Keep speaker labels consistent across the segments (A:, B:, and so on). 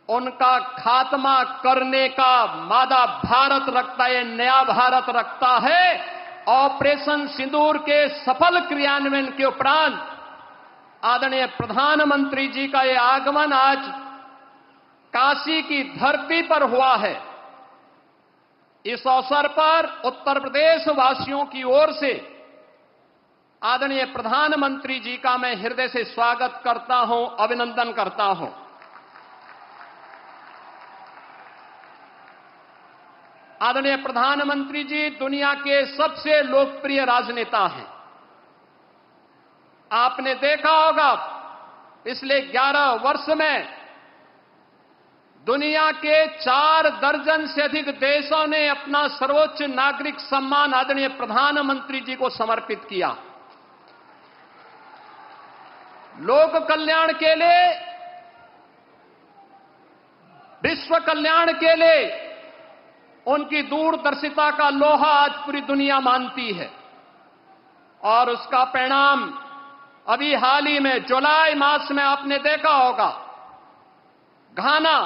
A: उनका खात्मा करने का मादा भारत रखता है, नया भारत रखता है। ऑपरेशन सिंदूर के सफल क्रियान्वयन के उपरांत आदरणीय प्रधानमंत्री जी का यह आगमन आज काशी की धरती पर हुआ है। इस अवसर पर उत्तर प्रदेश वासियों की ओर से आदरणीय प्रधानमंत्री जी का मैं हृदय से स्वागत करता हूं, अभिनंदन करता हूं। आदरणीय प्रधानमंत्री जी दुनिया के सबसे लोकप्रिय राजनेता हैं। आपने देखा होगा पिछले 11 वर्ष में दुनिया के 4 दर्जन से अधिक देशों ने अपना सर्वोच्च नागरिक सम्मान आदरणीय प्रधानमंत्री जी को समर्पित किया। लोक कल्याण के लिए, विश्व कल्याण के लिए उनकी दूरदर्शिता का लोहा आज पूरी दुनिया मानती है। और उसका परिणाम अभी हाल ही में जुलाई मास में आपने देखा होगा, घाना,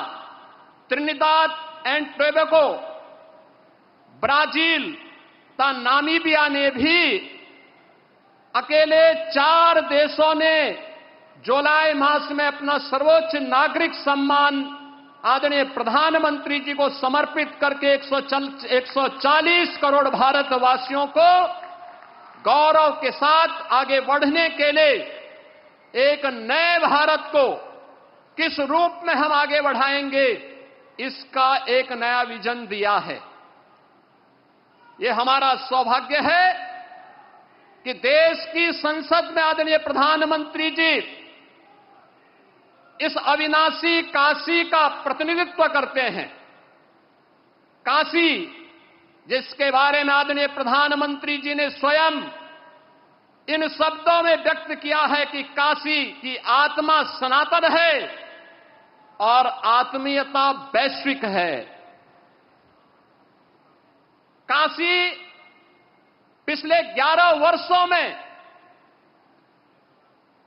A: त्रिनिदाद एंड टोबैगो, ब्राजील तथा नामीबिया ने भी अकेले 4 देशों ने जुलाई मास में अपना सर्वोच्च नागरिक सम्मान आदरणीय प्रधानमंत्री जी को समर्पित करके 140 करोड़ भारतवासियों को गौरव के साथ आगे बढ़ने के लिए एक नए भारत को किस रूप में हम आगे बढ़ाएंगे, इसका एक नया विजन दिया है। यह हमारा सौभाग्य है कि देश की संसद में आदरणीय प्रधानमंत्री जी इस अविनाशी काशी का प्रतिनिधित्व करते हैं। काशी, जिसके बारे में आदरणीय प्रधानमंत्री जी ने स्वयं इन शब्दों में व्यक्त किया है कि काशी की आत्मा सनातन है और आत्मीयता वैश्विक है। काशी पिछले 11 वर्षों में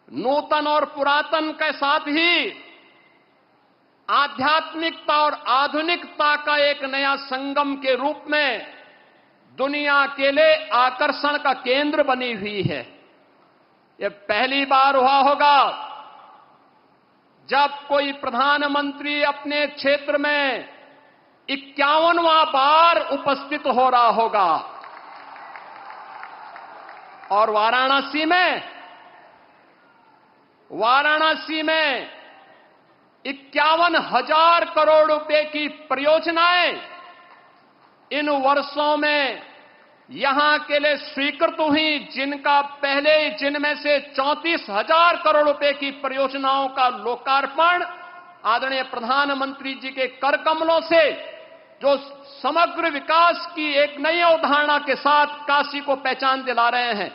A: नूतन और पुरातन के साथ ही आध्यात्मिकता और आधुनिकता का एक नया संगम के रूप में दुनिया के लिए आकर्षण का केंद्र बनी हुई है। यह पहली बार हुआ होगा जब कोई प्रधानमंत्री अपने क्षेत्र में 51वां बार उपस्थित हो रहा होगा। और वाराणसी में 51,000 करोड़ रुपए की परियोजनाएं इन वर्षों में यहां के लिए स्वीकृत हुई, जिनमें से 34,000 करोड़ रुपए की परियोजनाओं का लोकार्पण आदरणीय प्रधानमंत्री जी के कर कमलों से जो समग्र विकास की एक नई अवधारणा के साथ काशी को पहचान दिला रहे हैं,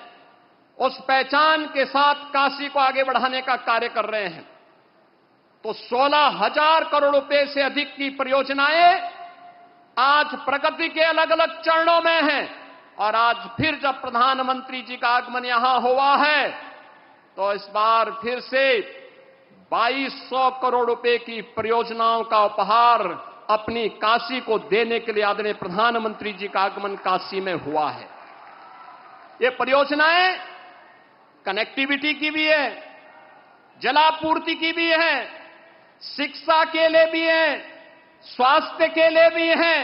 A: उस पहचान के साथ काशी को आगे बढ़ाने का कार्य कर रहे हैं। तो 16,000 करोड़ रुपए से अधिक की परियोजनाएं आज प्रगति के अलग अलग चरणों में हैं। और आज फिर जब प्रधानमंत्री जी का आगमन यहां हुआ है तो इस बार फिर से 2200 करोड़ रुपए की परियोजनाओं का उपहार अपनी काशी को देने के लिए आदरणीय प्रधानमंत्री जी का आगमन काशी में हुआ है। ये परियोजनाएं कनेक्टिविटी की भी है, जलापूर्ति की भी है, शिक्षा के लिए भी है, स्वास्थ्य के लिए भी है,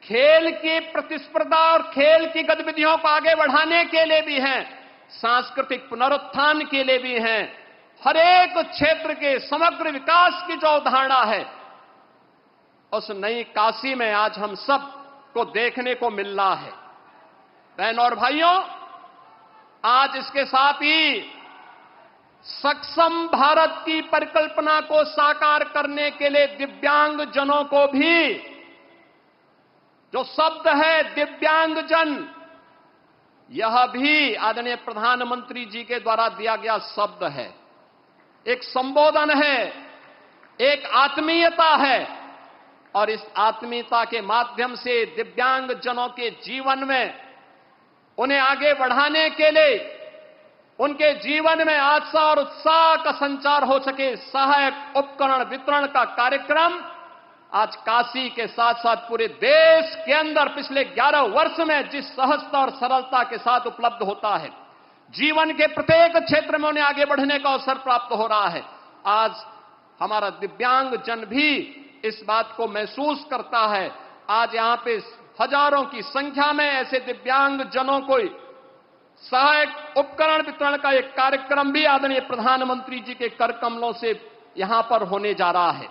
A: खेल की प्रतिस्पर्धा और खेल की गतिविधियों को आगे बढ़ाने के लिए भी है, सांस्कृतिक पुनरुत्थान के लिए भी है। हर एक क्षेत्र के समग्र विकास की जो अवधारणा है उस नई काशी में आज हम सब को देखने को मिल रहा है। बहनों और भाइयों, आज इसके साथ ही सक्षम भारत की परिकल्पना को साकार करने के लिए दिव्यांगजनों को भी, जो शब्द है दिव्यांगजन, यह भी आदरणीय प्रधानमंत्री जी के द्वारा दिया गया शब्द है, एक संबोधन है, एक आत्मीयता है। और इस आत्मीयता के माध्यम से दिव्यांगजनों के जीवन में उन्हें आगे बढ़ाने के लिए उनके जीवन में आशा और उत्साह का संचार हो सके, सहायक उपकरण वितरण का कार्यक्रम आज काशी के साथ साथ पूरे देश के अंदर पिछले 11 वर्ष में जिस सहजता और सरलता के साथ उपलब्ध होता है, जीवन के प्रत्येक क्षेत्र में उन्हें आगे बढ़ने का अवसर प्राप्त हो रहा है। आज हमारा दिव्यांग जन भी इस बात को महसूस करता है। आज यहां पे हजारों की संख्या में ऐसे दिव्यांग जनों को सहायक उपकरण वितरण का एक कार्यक्रम भी आदरणीय प्रधानमंत्री जी के कर कमलों से यहां पर होने जा रहा है।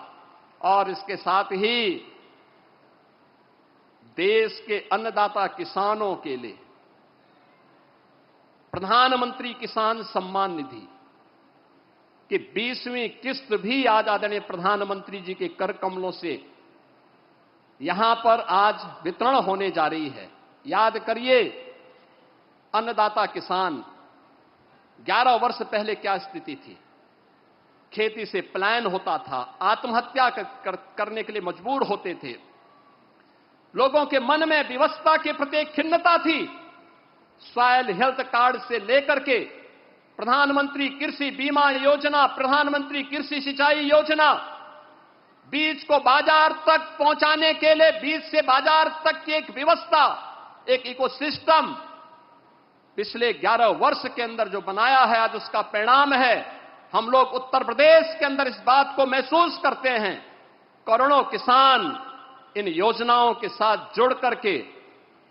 A: और इसके साथ ही देश के अन्नदाता किसानों के लिए प्रधानमंत्री किसान सम्मान निधि की 20वीं किस्त भी आज आदरणीय प्रधानमंत्री जी के कर कमलों से यहां पर आज वितरण होने जा रही है। याद करिए, अन्नदाता किसान 11 वर्ष पहले क्या स्थिति थी। खेती से पलायन होता था, आत्महत्या करने के लिए मजबूर होते थे, लोगों के मन में विवशता के प्रति एक खिन्नता थी। सॉइल हेल्थ कार्ड से लेकर के प्रधानमंत्री कृषि बीमा योजना, प्रधानमंत्री कृषि सिंचाई योजना, बीज को बाजार तक पहुंचाने के लिए बीज से बाजार तक की एक व्यवस्था, एक इकोसिस्टम पिछले 11 वर्ष के अंदर जो बनाया है, आज उसका परिणाम है। हम लोग उत्तर प्रदेश के अंदर इस बात को महसूस करते हैं। करोड़ों किसान इन योजनाओं के साथ जुड़ करके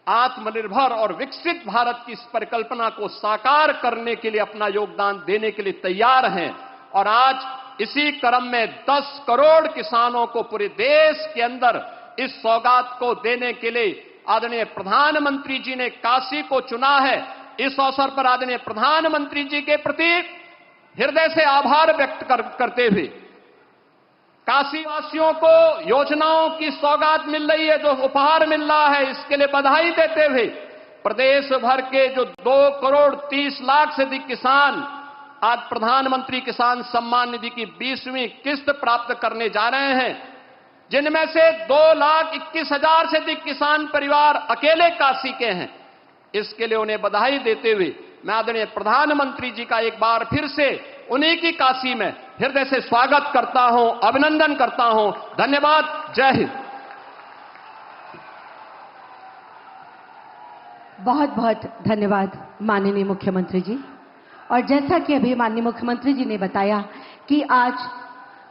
A: आत्मनिर्भर और विकसित भारत की इस परिकल्पना को साकार करने के लिए अपना योगदान देने के लिए तैयार हैं। और आज इसी क्रम में 10 करोड़ किसानों को पूरे देश के अंदर इस सौगात को देने के लिए आदरणीय प्रधानमंत्री जी ने काशी को चुना है। इस अवसर पर आदरणीय प्रधानमंत्री जी के प्रति हृदय से आभार व्यक्त करते हुए काशी वासियों को योजनाओं की सौगात मिल रही है, जो उपहार मिल रहा है, इसके लिए बधाई देते हुए प्रदेश भर के जो 2 करोड़ 30 लाख से अधिक किसान आज प्रधानमंत्री किसान सम्मान निधि की 20वीं किस्त प्राप्त करने जा रहे हैं, जिनमें से 2,21,000 से अधिक किसान परिवार अकेले काशी के हैं। इसके लिए उन्हें बधाई देते हुए मैं आदरणीय प्रधानमंत्री जी का एक बार फिर से उन्हीं की काशी में हृदय से स्वागत करता हूं, अभिनंदन करता हूं। धन्यवाद। जय हिंद।
B: बहुत बहुत धन्यवाद माननीय मुख्यमंत्री जी। और जैसा कि अभी माननीय मुख्यमंत्री जी ने बताया कि आज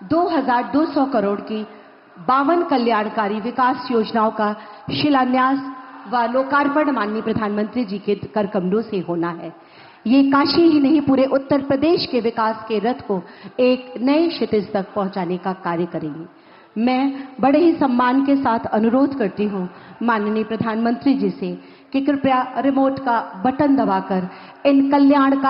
B: 2200 करोड़ की 52 कल्याणकारी विकास योजनाओं का शिलान्यास व लोकार्पण माननीय प्रधानमंत्री जी के कर कमलों से होना है। ये काशी ही नहीं, पूरे उत्तर प्रदेश के विकास के रथ को एक नए क्षितिज तक पहुंचाने का कार्य करेंगे। मैं बड़े ही सम्मान के साथ अनुरोध करती हूं माननीय प्रधानमंत्री जी से कि कृपया रिमोट का बटन दबाकर इन कल्याणकारी